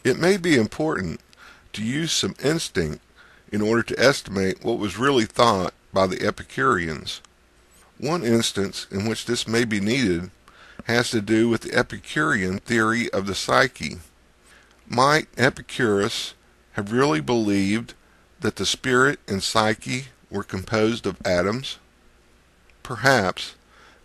It may be important to use some instinct in order to estimate what was really thought by the Epicureans. One instance in which this may be needed has to do with the Epicurean theory of the psyche. Might Epicurus have really believed that the spirit and psyche were composed of atoms? Perhaps,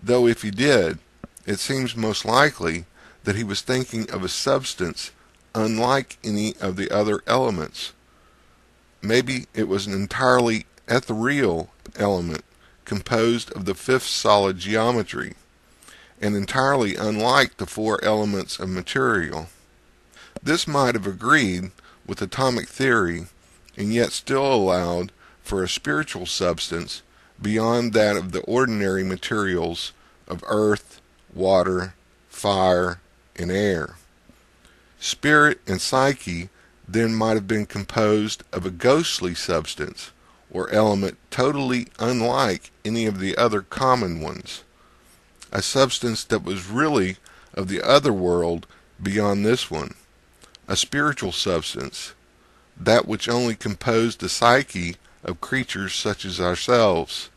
though if he did, it seems most likely that he was thinking of a substance unlike any of the other elements. Maybe it was an entirely ethereal element composed of the fifth solid geometry, and entirely unlike the four elements of material. This might have agreed with atomic theory, and yet still allowed for a spiritual substance beyond that of the ordinary materials of earth, water, fire, and air. Spirit and psyche then might have been composed of a ghostly substance or element totally unlike any of the other common ones, a substance that was really of the other world beyond this one, a spiritual substance, that which only composed the psyche of creatures such as ourselves,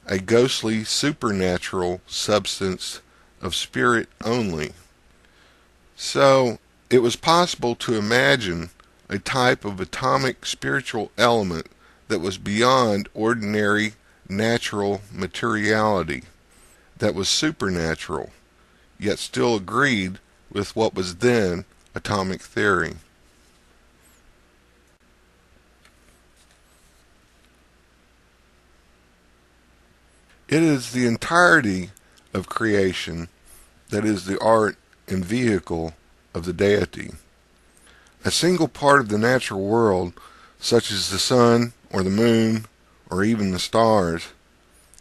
a ghostly supernatural substance of spirit only. So it was possible to imagine a type of atomic spiritual element that was beyond ordinary natural materiality, that was supernatural, yet still agreed with what was then atomic theory. It is the entirety of creation that is the art and vehicle of the deity. A single part of the natural world, such as the sun or the moon or even the stars,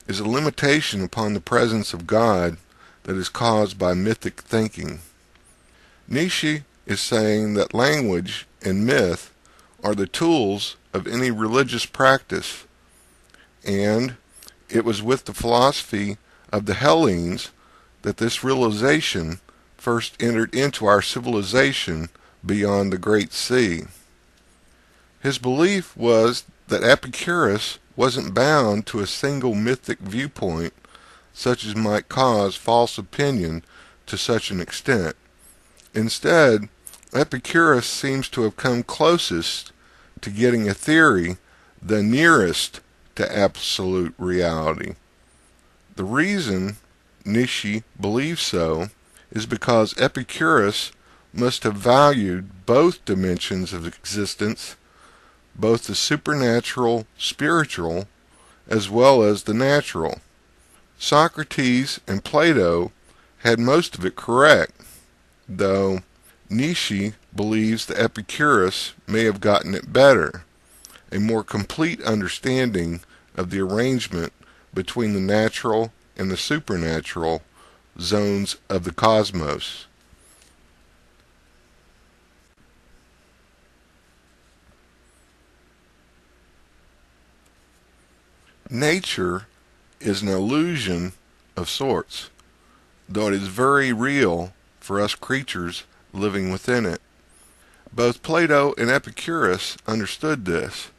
is a limitation upon the presence of God that is caused by mythic thinking. Nietzsche is saying that language and myth are the tools of any religious practice, and it was with the philosophy of the Hellenes that this realization first entered into our civilization beyond the Great Sea. His belief was that Epicurus wasn't bound to a single mythic viewpoint, such as might cause false opinion to such an extent. Instead, Epicurus seems to have come closest to getting a theory the nearest to absolute reality. The reason Nietzsche believes so is because Epicurus must have valued both dimensions of existence, both the supernatural, spiritual, as well as the natural. Socrates and Plato had most of it correct, though Nietzsche believes that Epicurus may have gotten it better, a more complete understanding of the arrangement between the natural and the supernatural zones of the cosmos. Nature is an illusion of sorts, though it is very real for us creatures living within it. Both Plato and Epicurus understood this.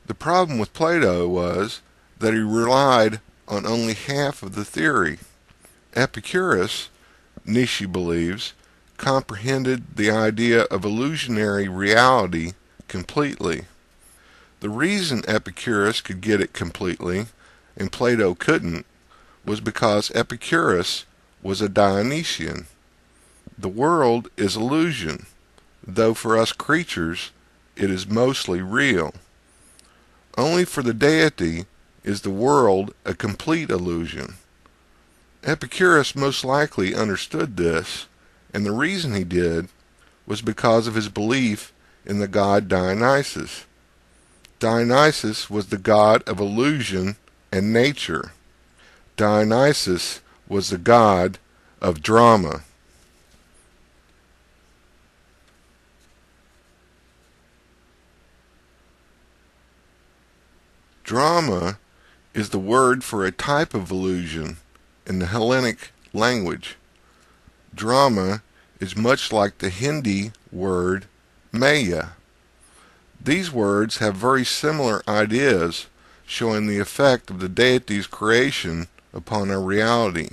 The problem with Plato was that he relied on only half of the theory. Epicurus, Nietzsche believes, comprehended the idea of illusionary reality completely. The reason Epicurus could get it completely and Plato couldn't was because Epicurus was a Dionysian. The world is illusion, though for us creatures it is mostly real. Only for the deity is the world a complete illusion. Epicurus most likely understood this, and the reason he did was because of his belief in the god Dionysus. Dionysus was the god of illusion and nature. Dionysus was the god of drama. Drama is the word for a type of illusion in the Hellenic language. Drama is much like the Hindi word Maya. These words have very similar ideas, showing the effect of the deity's creation upon our reality.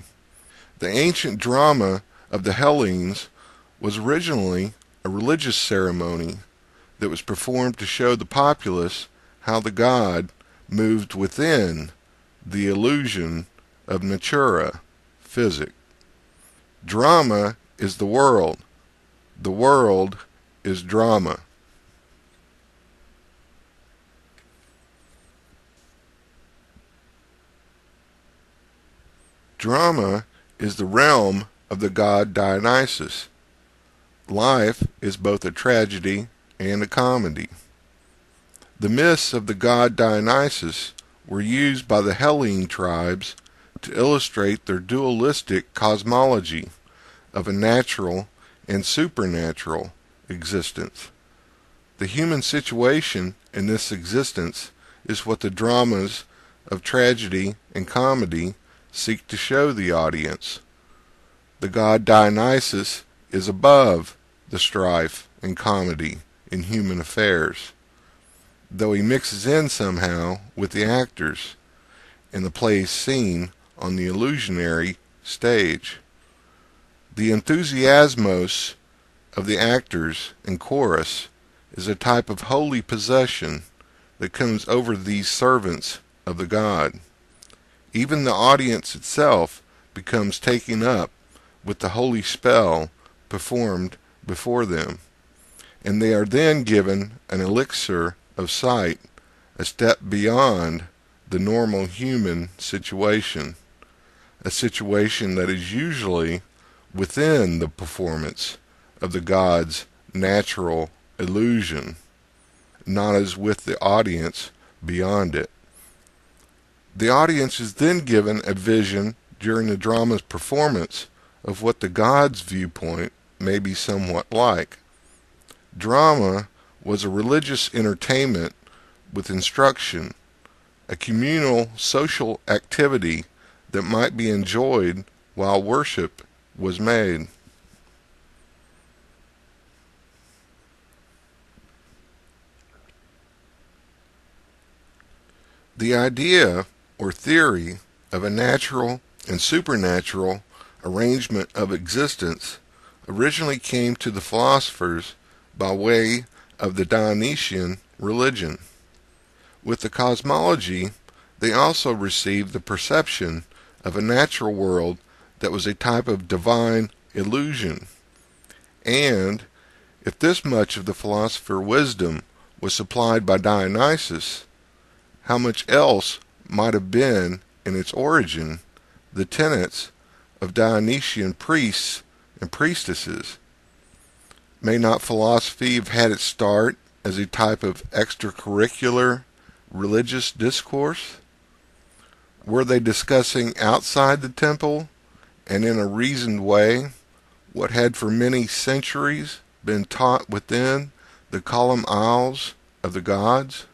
The ancient drama of the Hellenes was originally a religious ceremony that was performed to show the populace how the god moved within the illusion of natura, physic. Drama is the world. The world is drama. Drama is the realm of the god Dionysus. Life is both a tragedy and a comedy. The myths of the god Dionysus were used by the Hellene tribes to illustrate their dualistic cosmology of a natural and supernatural existence. The human situation in this existence is what the dramas of tragedy and comedy seek to show the audience. The god Dionysus is above the strife and comedy in human affairs, though he mixes in somehow with the actors in the plays seen on the illusionary stage. The enthusiasmos of the actors and chorus is a type of holy possession that comes over these servants of the god. Even the audience itself becomes taken up with the holy spell performed before them, and they are then given an elixir of sight, a step beyond the normal human situation, a situation that is usually within the performance of the god's natural illusion, not as with the audience beyond it. The audience is then given a vision during the drama's performance of what the god's viewpoint may be somewhat like. Drama was a religious entertainment with instruction, a communal social activity that might be enjoyed while worship was made. The idea or theory of a natural and supernatural arrangement of existence originally came to the philosophers by way of the Dionysian religion. With the cosmology, they also received the perception of a natural world that was a type of divine illusion. And if this much of the philosopher wisdom was supplied by Dionysus, how much else might have been in its origin the tenets of Dionysian priests and priestesses? May not philosophy have had its start as a type of extracurricular religious discourse? Were they discussing outside the temple and in a reasoned way what had for many centuries been taught within the column aisles of the gods,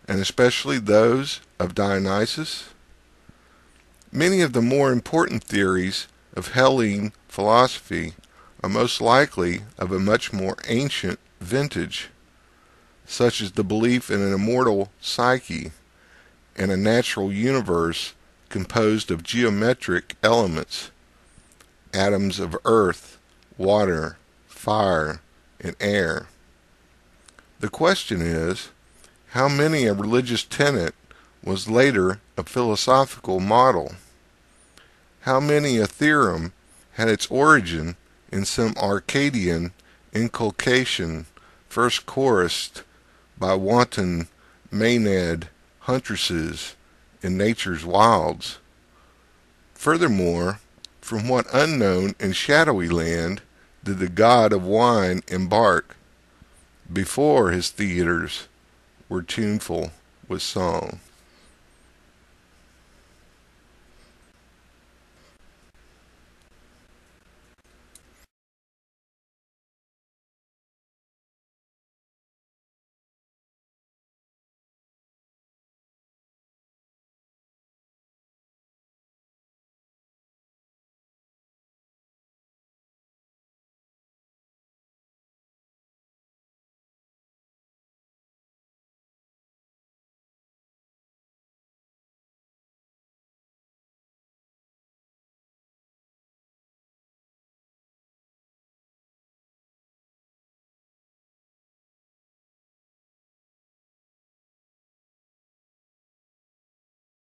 and especially those of Dionysus? Many of the more important theories of Hellene philosophy are most likely of a much more ancient vintage, such as the belief in an immortal psyche and a natural universe composed of geometric elements, atoms of earth, water, fire, and air. The question is, how many a religious tenet was later a philosophical model? How many a theorem had its origin in some Arcadian inculcation first chorused by wanton Maenad huntresses in nature's wilds? Furthermore, from what unknown and shadowy land did the god of wine embark before his theaters were tuneful with song?